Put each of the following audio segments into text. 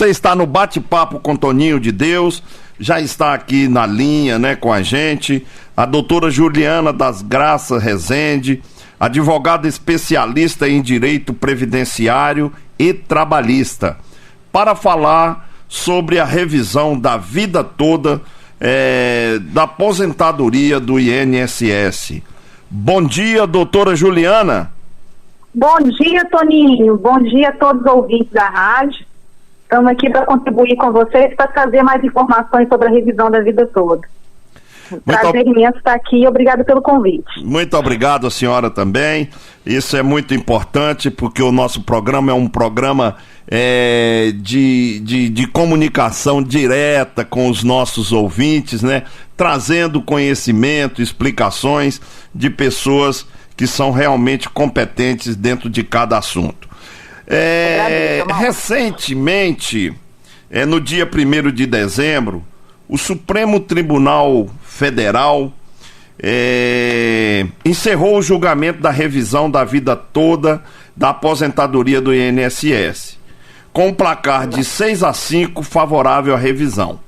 Você está no Bate-Papo com Toninho de Deus, já está aqui na linha, né, com a gente, a doutora Juliana das Graças Rezende, advogada especialista em direito previdenciário e trabalhista, para falar sobre a revisão da vida toda da aposentadoria do INSS. Bom dia, doutora Juliana. Bom dia, Toninho. Bom dia a todos os ouvintes da rádio. Estamos aqui para contribuir com vocês, para trazer mais informações sobre a revisão da vida toda. Prazer imenso estar aqui e obrigado pelo convite. Muito obrigado, a senhora também. Isso é muito importante porque o nosso programa é um programa de comunicação direta com os nossos ouvintes, né? Trazendo conhecimento, explicações de pessoas que são realmente competentes dentro de cada assunto. Recentemente, no dia 1º de dezembro, o Supremo Tribunal Federal encerrou o julgamento da revisão da vida toda da aposentadoria do INSS, com um placar de 6-5 favorável à revisão.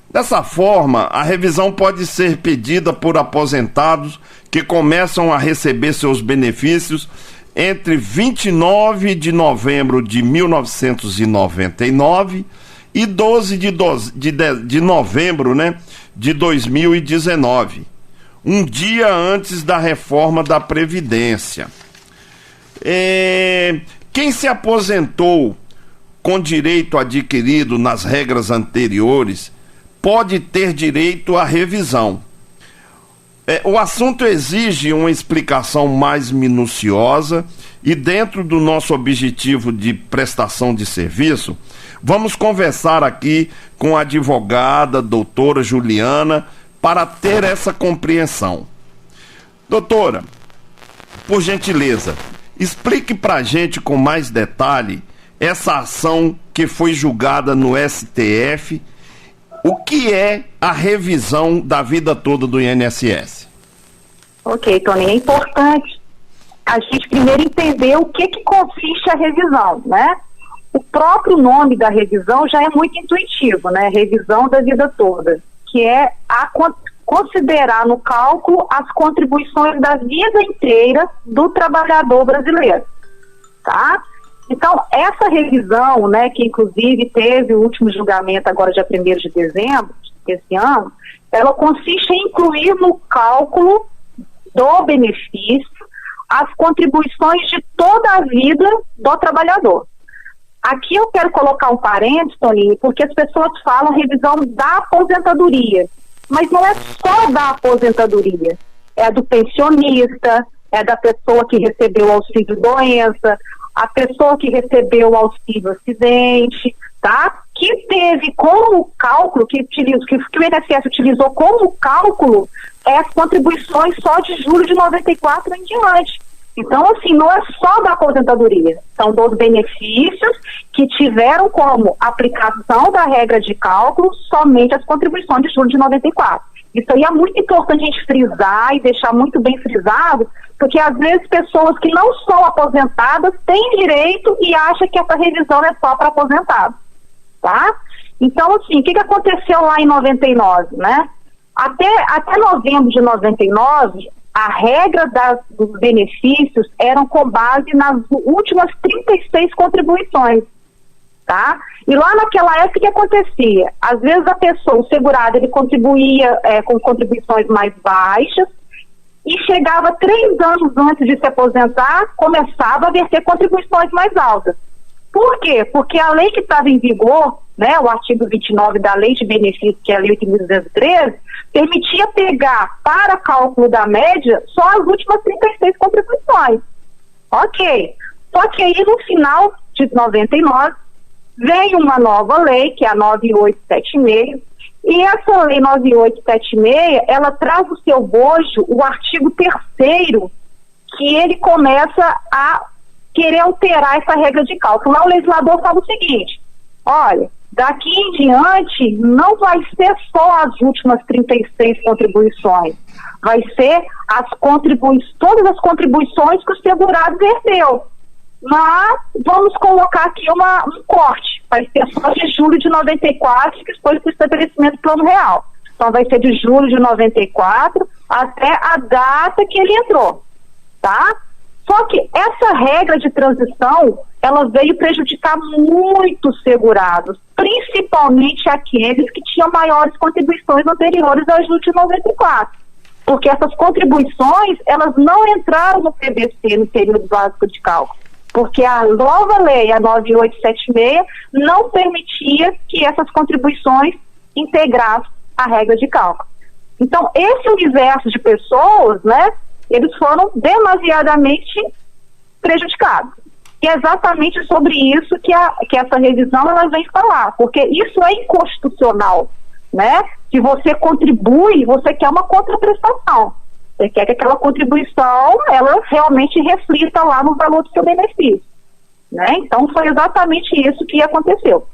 Dessa forma, a revisão pode ser pedida por aposentados que começam a receber seus benefícios entre 29 de novembro de 1999 e 12 de novembro, né, de 2019, um dia antes da reforma da Previdência. Quem se aposentou com direito adquirido nas regras anteriores pode ter direito à revisão. O assunto exige uma explicação mais minuciosa e, dentro do nosso objetivo de prestação de serviço, vamos conversar aqui com a advogada doutora Juliana para ter essa compreensão. Doutora, por gentileza, explique para a gente com mais detalhe essa ação que foi julgada no STF. O que é a revisão da vida toda do INSS? Ok, Tony, é importante a gente primeiro entender o que consiste a revisão, né? O próprio nome da revisão já é muito intuitivo, né? Revisão da vida toda, que é considerar no cálculo as contribuições da vida inteira do trabalhador brasileiro, tá? Então, essa revisão, né, que inclusive teve o último julgamento agora dia 1º de dezembro desse ano, ela consiste em incluir no cálculo do benefício as contribuições de toda a vida do trabalhador. Aqui eu quero colocar um parênteses, Toninho, porque as pessoas falam revisão da aposentadoria, mas não é só da aposentadoria, é do pensionista, é da pessoa que recebeu o auxílio doença, a pessoa que recebeu o auxílio acidente, tá? Que teve como cálculo, que o INSS utilizou como cálculo as contribuições só de julho de 94 em diante. Então, assim, não é só da aposentadoria, são dos benefícios que tiveram como aplicação da regra de cálculo somente as contribuições de julho de 94. Isso aí é muito importante a gente frisar e deixar muito bem frisado, porque às vezes pessoas que não são aposentadas têm direito e acham que essa revisão é só para aposentados, tá? Então, assim, o que aconteceu lá em 99, né? Até novembro de 99, a regra dos benefícios eram com base nas últimas 36 contribuições, tá? E lá naquela época, o que acontecia? Às vezes a pessoa, o segurado, ele contribuía com contribuições mais baixas e chegava 3 anos antes de se aposentar, começava a verter contribuições mais altas. Por quê? Porque a lei que estava em vigor, né, o artigo 29 da Lei de Benefícios, que é a Lei 8.213, permitia pegar para cálculo da média só as últimas 36 contribuições. Ok. Só que aí no final de 99 vem uma nova lei, que é a 9876, e essa lei 9876, ela traz o seu bojo o artigo 3º, que ele começa a querer alterar essa regra de cálculo. Lá o legislador fala o seguinte: olha, daqui em diante não vai ser só as últimas 36 contribuições, vai ser todas as contribuições que o segurado verteu. Mas vamos colocar aqui um corte. vai ser só de julho de 94, que foi o estabelecimento do Plano Real. Então vai ser de julho de 94 até a data que ele entrou, tá? Só que essa regra de transição, ela veio prejudicar muitos segurados, principalmente aqueles que tinham maiores contribuições anteriores a julho de 94. Porque essas contribuições, elas não entraram no PBC, no período básico de cálculo. Porque a nova lei, a 9876, não permitia que essas contribuições integrassem a regra de cálculo. Então, esse universo de pessoas, né, eles foram demasiadamente prejudicados. E é exatamente sobre isso que essa revisão ela vem falar, porque isso é inconstitucional, né? Se você contribui, você quer uma contraprestação. Você quer que aquela contribuição, ela realmente reflita lá no valor do seu benefício, né? Então, foi exatamente isso que aconteceu.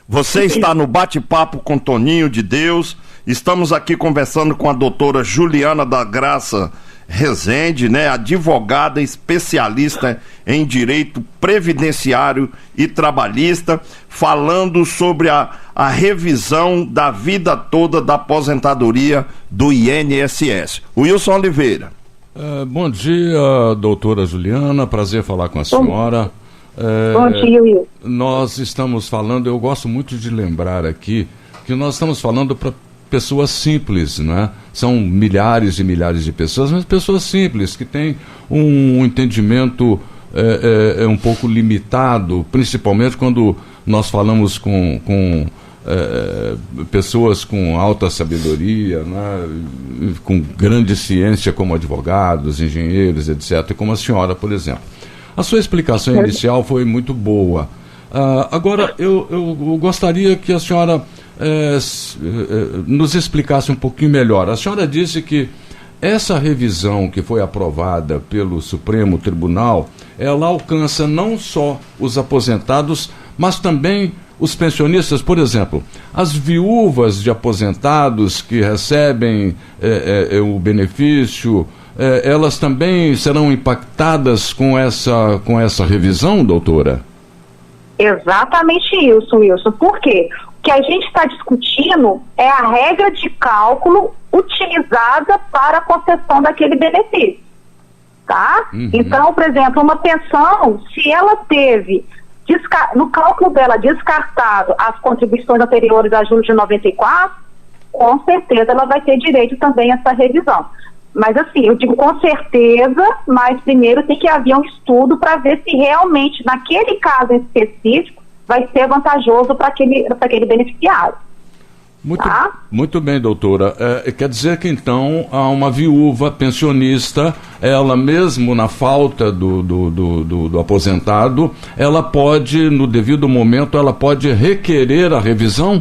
Você está no Bate-Papo com Toninho de Deus. Estamos aqui conversando com a doutora Juliana da Graça Rezende, né, advogada especialista em direito previdenciário e trabalhista, falando sobre a revisão da vida toda da aposentadoria do INSS. Wilson Oliveira. Bom dia, doutora Juliana, prazer falar com a senhora. Bom dia, Wilson. Nós estamos falando, eu gosto muito de lembrar aqui, que nós estamos falando para pessoas simples, né? São milhares e milhares de pessoas, mas pessoas simples, que têm um entendimento um pouco limitado, principalmente quando nós falamos com pessoas com alta sabedoria, né? Com grande ciência, como advogados, engenheiros, etc., como a senhora, por exemplo. A sua explicação inicial foi muito boa. Agora, eu gostaria que a senhora nos explicasse um pouquinho melhor. A senhora disse que essa revisão que foi aprovada pelo Supremo Tribunal, ela alcança não só os aposentados, mas também os pensionistas. Por exemplo, as viúvas de aposentados que recebem o benefício, elas também serão impactadas com essa revisão, doutora? Exatamente isso, Wilson. Por quê? O que a gente está discutindo é a regra de cálculo utilizada para a concessão daquele benefício, tá? Uhum. Então, por exemplo, uma pensão, se ela teve, no cálculo dela, descartado as contribuições anteriores a julho de 94, com certeza ela vai ter direito também a essa revisão. Mas assim, eu digo com certeza, mas primeiro tem que haver um estudo para ver se realmente, naquele caso específico, vai ser vantajoso para aquele beneficiário. Muito bem, doutora. Quer dizer que então uma viúva pensionista, ela mesmo na falta do aposentado, ela pode, no devido momento, ela pode requerer a revisão?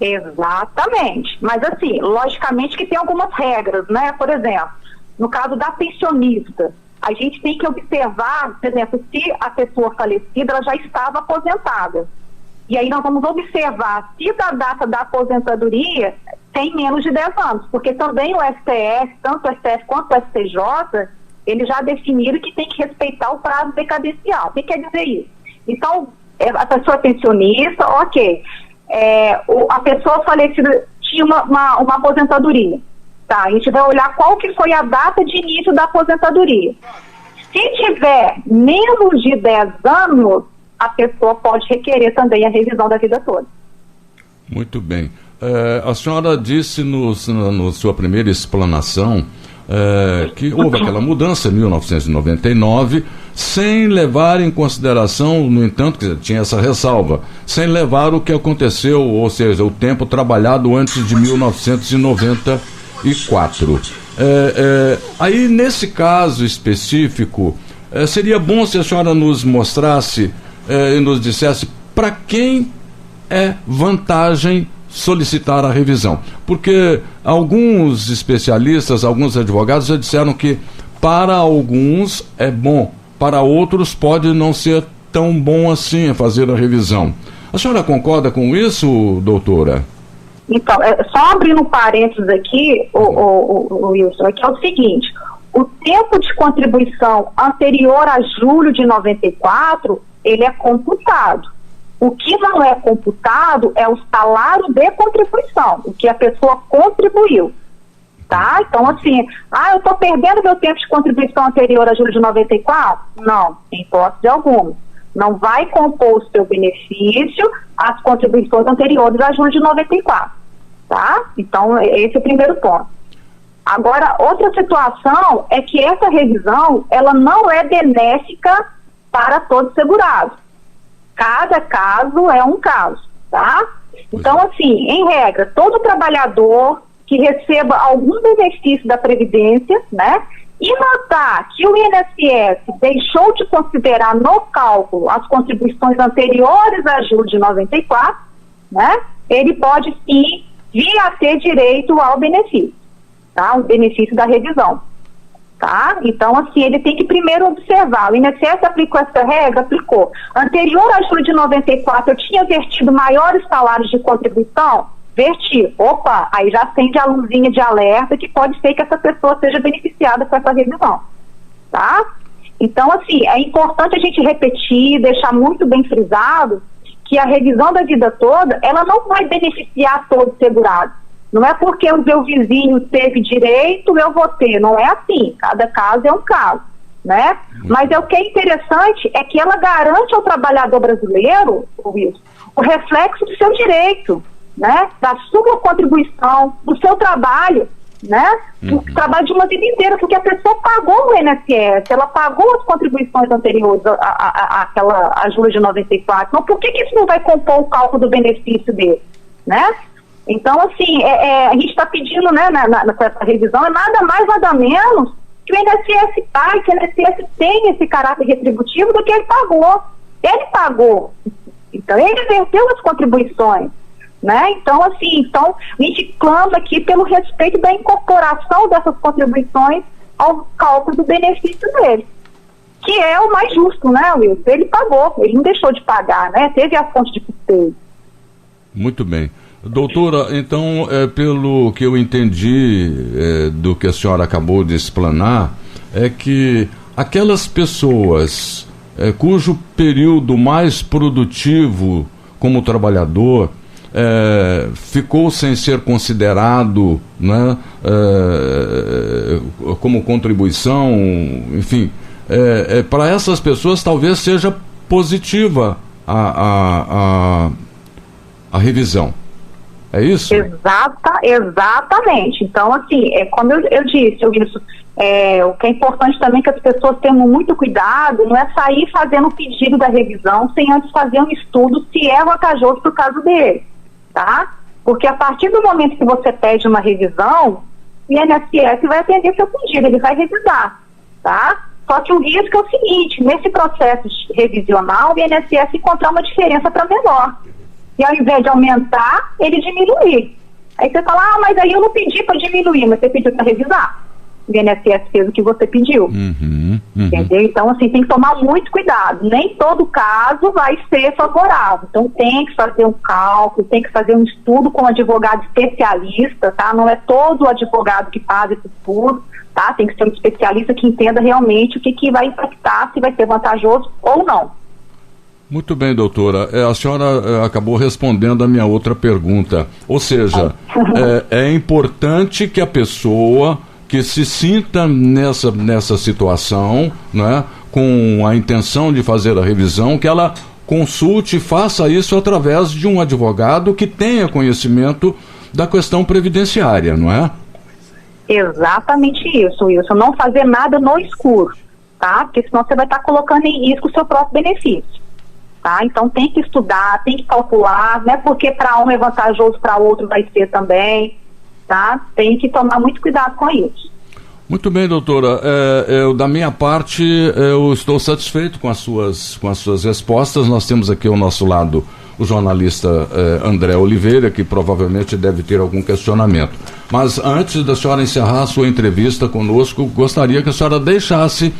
Exatamente. Mas assim, logicamente que tem algumas regras, né? Por exemplo, no caso da pensionista, a gente tem que observar, por exemplo, se a pessoa falecida ela já estava aposentada. E aí nós vamos observar se da data da aposentadoria tem menos de 10 anos, porque também o STF, tanto o STF quanto o STJ, eles já definiram que tem que respeitar o prazo decadencial. O que quer dizer isso? Então, a pessoa pensionista, ok. A pessoa falecida tinha uma aposentadoria. Tá, a gente vai olhar qual que foi a data de início da aposentadoria. Se tiver menos de 10 anos, a pessoa pode requerer também a revisão da vida toda. Muito bem. A senhora disse na sua primeira explanação que houve aquela mudança em 1999, sem levar em consideração, no entanto, que tinha essa ressalva, sem levar o que aconteceu, ou seja, o tempo trabalhado antes de 1994. Aí, nesse caso específico, seria bom se a senhora nos mostrasse e nos dissesse para quem é vantagem solicitar a revisão. Porque alguns especialistas, alguns advogados já disseram que para alguns é bom, para outros pode não ser tão bom assim fazer a revisão. A senhora concorda com isso, doutora? Então, só abrindo um parênteses aqui, o Wilson, aqui é o seguinte: o tempo de contribuição anterior a julho de 94, ele é computado. O que não é computado é o salário de contribuição, o que a pessoa contribuiu. Tá? Então, assim, eu estou perdendo meu tempo de contribuição anterior a julho de 94? Não, em hipótese alguma. Não vai compor o seu benefício as contribuições anteriores a julho de 94. Tá? Então, esse é o primeiro ponto. Agora, outra situação é que essa revisão, ela não é benéfica para todos os segurados. Cada caso é um caso, tá? Então, assim, em regra, todo trabalhador que receba algum benefício da Previdência, né, e notar que o INSS deixou de considerar no cálculo as contribuições anteriores a julho de 94, né, ele pode sim vir a ter direito ao benefício, tá? O benefício da revisão, tá? Então, assim, ele tem que primeiro observar. O INSS aplicou essa regra? Aplicou. Anterior a julho de 94, eu tinha vertido maiores salários de contribuição? Verti. Opa, aí já acende a luzinha de alerta que pode ser que essa pessoa seja beneficiada com essa revisão, tá? Então, assim, é importante a gente repetir, deixar muito bem frisado que a revisão da vida toda, ela não vai beneficiar todos os segurados. Não é porque o meu vizinho teve direito, eu vou ter. Não é assim. Cada caso é um caso, né? Mas o que é interessante é que ela garante ao trabalhador brasileiro, Wilson, o reflexo do seu direito, né? Da sua contribuição, do seu trabalho, né? O trabalho de uma vida inteira, porque a pessoa pagou o INSS, ela pagou as contribuições anteriores a julho de 94. Então, por que isso não vai compor o cálculo do benefício dele, né? Então, assim, a gente está pedindo, né, com essa revisão, é nada mais, nada menos que o INSS pague, que o INSS tenha esse caráter retributivo do que ele pagou. Ele pagou. Então, ele verteu as contribuições, né? Então, assim, a gente clama aqui pelo respeito da incorporação dessas contribuições ao cálculo do benefício dele, que é o mais justo, né, Wilson? Ele pagou, ele não deixou de pagar, né? Teve a fonte de custeio. Muito bem. Doutora, então, pelo que eu entendi do que a senhora acabou de explanar, é que aquelas pessoas cujo período mais produtivo como trabalhador ficou sem ser considerado, né, como contribuição, enfim, para essas pessoas talvez seja positiva a revisão. É isso? Exatamente. Então, assim, como eu disse, o que é importante também é que as pessoas tenham muito cuidado, não é sair fazendo o pedido da revisão sem antes fazer um estudo se é vantajoso para o caso dele, tá? Porque a partir do momento que você pede uma revisão, o INSS vai atender seu pedido, ele vai revisar, tá? Só que o risco é o seguinte, nesse processo revisional, o INSS encontrar uma diferença para menor. E ao invés de aumentar, ele diminuir. Aí você fala, mas aí eu não pedi para diminuir, mas você pediu para revisar. O INSS fez o que você pediu. Entendeu? Então, assim, tem que tomar muito cuidado. Nem todo caso vai ser favorável. Então, tem que fazer um cálculo, tem que fazer um estudo com um advogado especialista, tá? Não é todo advogado que faz esse estudo, tá? Tem que ser um especialista que entenda realmente o que vai impactar, se vai ser vantajoso ou não. Muito bem, doutora. A senhora acabou respondendo a minha outra pergunta. Ou seja, é importante que a pessoa que se sinta nessa situação, né, com a intenção de fazer a revisão, que ela consulte e faça isso através de um advogado que tenha conhecimento da questão previdenciária, não é? Exatamente isso, Wilson. Não fazer nada no escuro, tá? Porque senão você vai estar colocando em risco o seu próprio benefício. Tá? Então tem que estudar, tem que calcular, não é porque para um é vantajoso, para outro vai ser também, tá? Tem que tomar muito cuidado com isso. Muito bem, doutora. Da minha parte, eu estou satisfeito com as suas respostas. Nós temos aqui ao nosso lado o jornalista André Oliveira, que provavelmente deve ter algum questionamento. Mas antes da senhora encerrar a sua entrevista conosco, gostaria que a senhora deixasse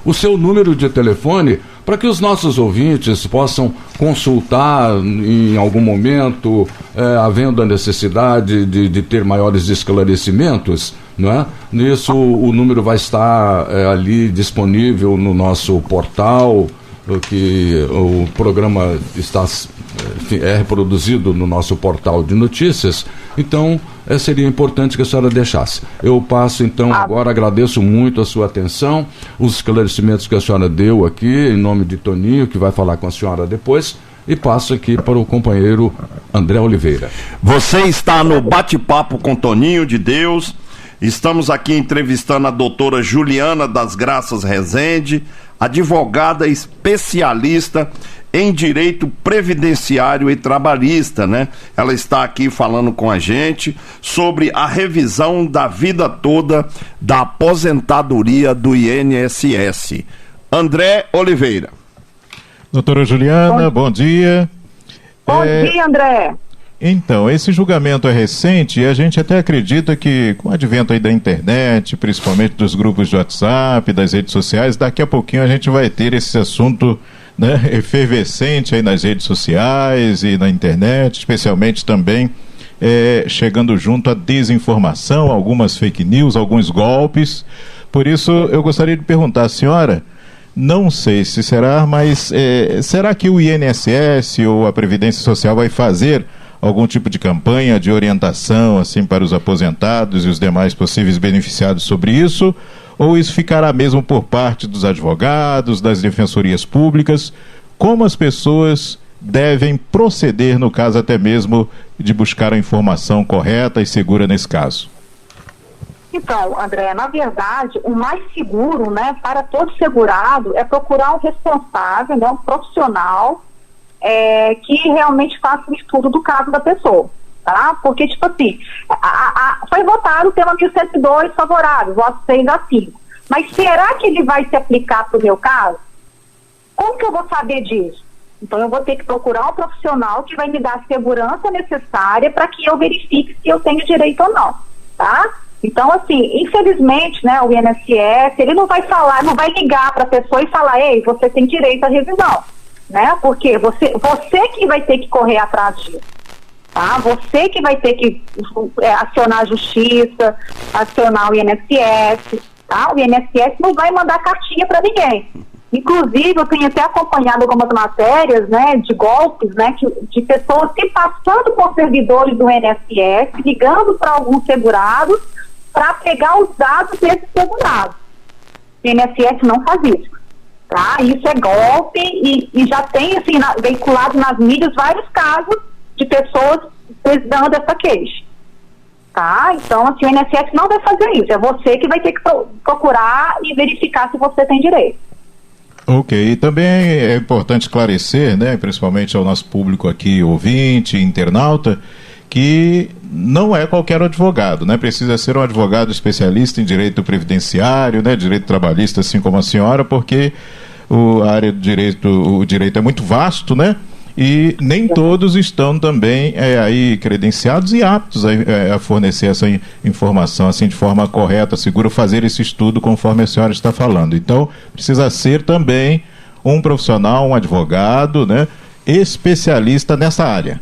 o seu número de telefone para que os nossos ouvintes possam consultar em algum momento, havendo a necessidade de ter maiores esclarecimentos, não é? Nisso o número vai estar ali disponível no nosso portal, que o programa é reproduzido no nosso portal de notícias, então seria importante que a senhora deixasse. Eu passo então agora, agradeço muito a sua atenção, os esclarecimentos que a senhora deu aqui, em nome de Toninho, que vai falar com a senhora depois, e passo aqui para o companheiro André Oliveira. Você está no Bate-Papo com Toninho de Deus. Estamos aqui entrevistando a doutora Juliana das Graças Rezende, advogada especialista em direito previdenciário e trabalhista, né? Ela está aqui falando com a gente sobre a revisão da vida toda da aposentadoria do INSS. André Oliveira. Doutora Juliana, bom dia. Bom dia, André. Então, esse julgamento é recente e a gente até acredita que, com o advento aí da internet, principalmente dos grupos de WhatsApp, das redes sociais, daqui a pouquinho a gente vai ter esse assunto, né, efervescente aí nas redes sociais e na internet, especialmente também chegando junto à desinformação, algumas fake news, alguns golpes. Por isso, eu gostaria de perguntar à senhora, não sei se será, mas será que o INSS ou a Previdência Social vai fazer algum tipo de campanha de orientação assim para os aposentados e os demais possíveis beneficiados sobre isso? Ou isso ficará mesmo por parte dos advogados, das defensorias públicas? Como as pessoas devem proceder no caso até mesmo de buscar a informação correta e segura nesse caso? Então, André, na verdade, o mais seguro, né, para todo segurado é procurar um responsável, né, um profissional que realmente faça um estudo do caso da pessoa, tá? Porque, tipo assim, foi votado o tema 1102 favorável, voto 6 a 5. Mas será que ele vai se aplicar para o meu caso? Como que eu vou saber disso? Então, eu vou ter que procurar um profissional que vai me dar a segurança necessária para que eu verifique se eu tenho direito ou não, tá? Então, assim, infelizmente, né, o INSS, ele não vai falar, não vai ligar para a pessoa e falar, ei, você tem direito à revisão, né? Porque você que vai ter que correr atrás disso, tá? Você que vai ter que acionar a justiça, acionar o INSS, tá? O INSS não vai mandar cartinha para ninguém. Inclusive, eu tenho até acompanhado algumas matérias, né, de golpes, né, de pessoas se passando por servidores do INSS, ligando para alguns segurados para pegar os dados desses segurados. O INSS não faz isso, tá? Isso é golpe e já tem, assim, veiculado nas mídias vários casos de pessoas dando essa queixa, tá? Então, assim, o INSS não vai fazer isso. É você que vai ter que procurar e verificar se você tem direito. Ok, e também é importante esclarecer, né, principalmente ao nosso público aqui, ouvinte, internauta, que não é qualquer advogado, né? Precisa ser um advogado especialista em direito previdenciário, né, direito trabalhista, assim como a senhora, porque a área do direito, o direito é muito vasto, né? E nem todos estão também aí credenciados e aptos a fornecer essa informação assim de forma correta, segura, fazer esse estudo conforme a senhora está falando. Então, precisa ser também um profissional, um advogado, né, especialista nessa área.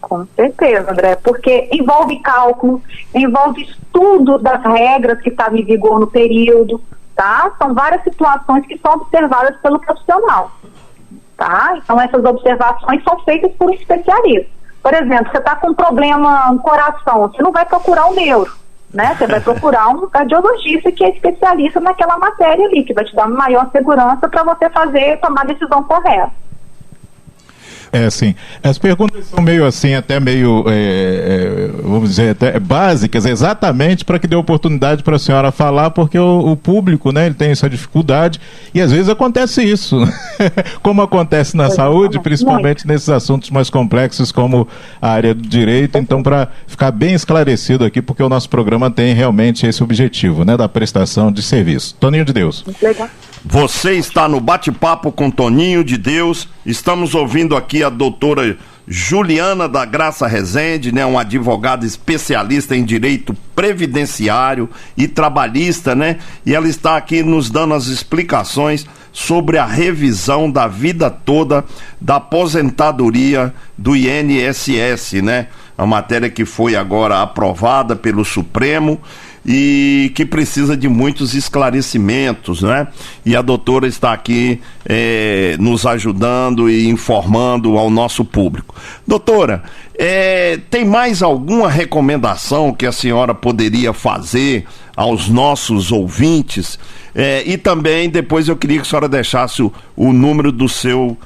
Com certeza, André, porque envolve cálculo, envolve estudo das regras que estavam em vigor no período, tá? São várias situações que são observadas pelo profissional. Tá? Então, essas observações são feitas por um especialista. Por exemplo, você está com um problema no coração, você não vai procurar um neuro, né? Você vai procurar um cardiologista que é especialista naquela matéria ali, que vai te dar maior segurança para você tomar a decisão correta. Sim. As perguntas são meio assim, até meio, vamos dizer, até básicas, exatamente para que dê oportunidade para a senhora falar, porque o público, né, ele tem essa dificuldade e às vezes acontece isso, como acontece na saúde, principalmente nesses assuntos mais complexos como a área do direito. Então, para ficar bem esclarecido aqui, porque o nosso programa tem realmente esse objetivo, né, da prestação de serviço. Toninho de Deus. Legal. Você está no Bate-Papo com Toninho de Deus. Estamos ouvindo aqui a doutora Juliana da Graça Rezende, né, uma advogada especialista em direito previdenciário e trabalhista, né? E ela está aqui nos dando as explicações sobre a revisão da vida toda da aposentadoria do INSS, né? uma matéria que foi agora aprovada pelo Supremo e que precisa de muitos esclarecimentos, né? E a doutora está aqui nos ajudando e informando ao nosso público. Doutora, tem mais alguma recomendação que a senhora poderia fazer aos nossos ouvintes? E também, depois eu queria que a senhora deixasse o número do seu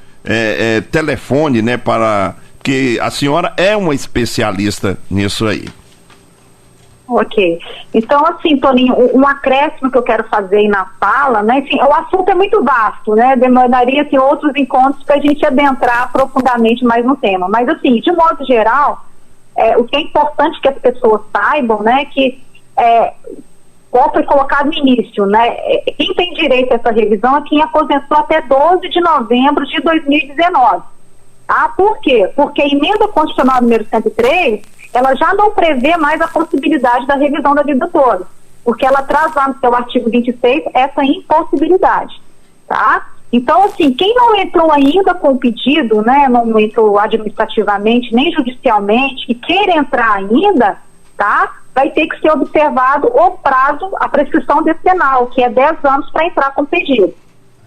telefone, né? Porque a senhora é uma especialista nisso aí. Ok. Então, assim, Toninho, um acréscimo que eu quero fazer aí na fala, né? Assim, o assunto é muito vasto, né? Demandaria assim, outros encontros para a gente adentrar profundamente mais no tema. Mas, assim, de modo geral, o que é importante que as pessoas saibam, né? Que, como foi colocado no início, né? Quem tem direito a essa revisão é quem aposentou até 12 de novembro de 2019. Por quê? Porque a emenda constitucional número 103, ela já não prevê mais a possibilidade da revisão da vida toda, porque ela traz lá no seu artigo 26 essa impossibilidade, tá? Então, assim, quem não entrou ainda com o pedido, né, não entrou administrativamente, nem judicialmente, e queira entrar ainda, tá? Vai ter que ser observado o prazo, a prescrição decenal, que é 10 anos para entrar com o pedido.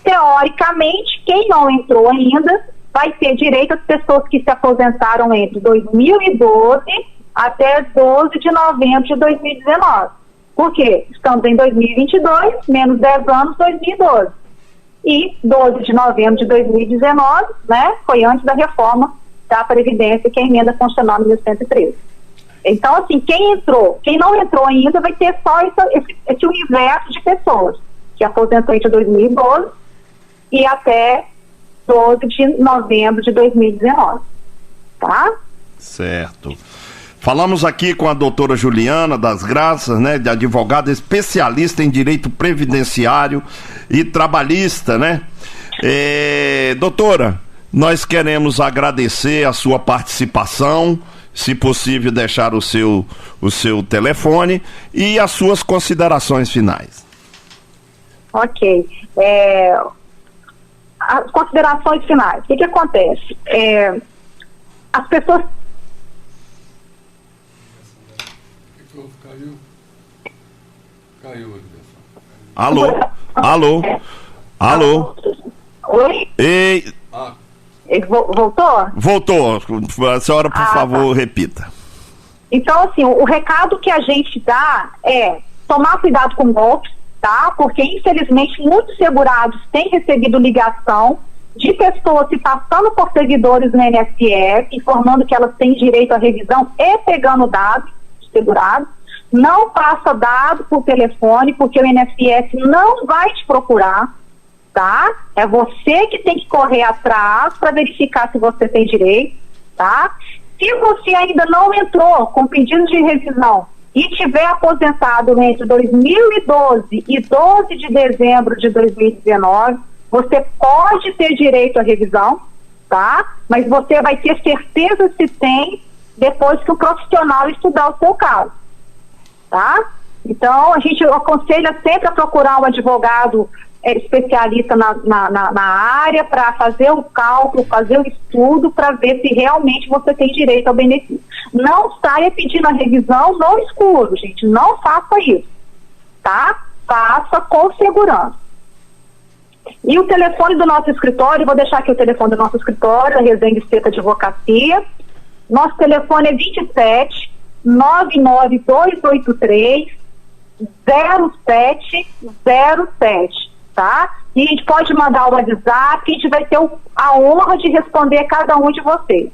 Teoricamente, quem não entrou ainda vai ter direito às pessoas que se aposentaram entre 2012 até 12 de novembro de 2019. Por quê? Estamos em 2022, menos 10 anos, 2012. E 12 de novembro de 2019, né, foi antes da reforma da Previdência, que é a emenda constitucional número 113. Então, assim, quem não entrou ainda vai ter só esse universo de pessoas que aposentou entre 2012 e até 12 de novembro de 2019, tá? Certo. Falamos aqui com a doutora Juliana das Graças, né, de advogada especialista em direito previdenciário e trabalhista, né? Doutora, nós queremos agradecer a sua participação, se possível deixar o seu telefone e as suas considerações finais. Ok. As considerações finais. O que acontece? As pessoas... Caiu. Alô? Oi? Ei... Ele voltou? Voltou. A senhora, por favor, repita. Então, assim, o recado que a gente dá é tomar cuidado com golpes, tá? Porque, infelizmente, muitos segurados têm recebido ligação de pessoas se passando por servidores no INSS, informando que elas têm direito à revisão e pegando dados de segurados. Não passa dado por telefone, porque o INSS não vai te procurar, tá? É você que tem que correr atrás para verificar se você tem direito, tá? Se você ainda não entrou com pedido de revisão e tiver aposentado entre 2012 e 12 de dezembro de 2019, você pode ter direito à revisão, tá? Mas você vai ter certeza se tem depois que o profissional estudar o seu caso, tá? Então, a gente aconselha sempre a procurar um advogado especialista na área para fazer o cálculo, fazer o estudo para ver se realmente você tem direito ao benefício. Não saia pedindo a revisão no escuro, gente. Não faça isso, tá? Faça com segurança. E o telefone do nosso escritório, vou deixar aqui o telefone do nosso escritório, a Resende Seca Advocacia. Nosso telefone é 27 99283 0707, tá? E a gente pode mandar o WhatsApp, a gente vai ter a honra de responder a cada um de vocês.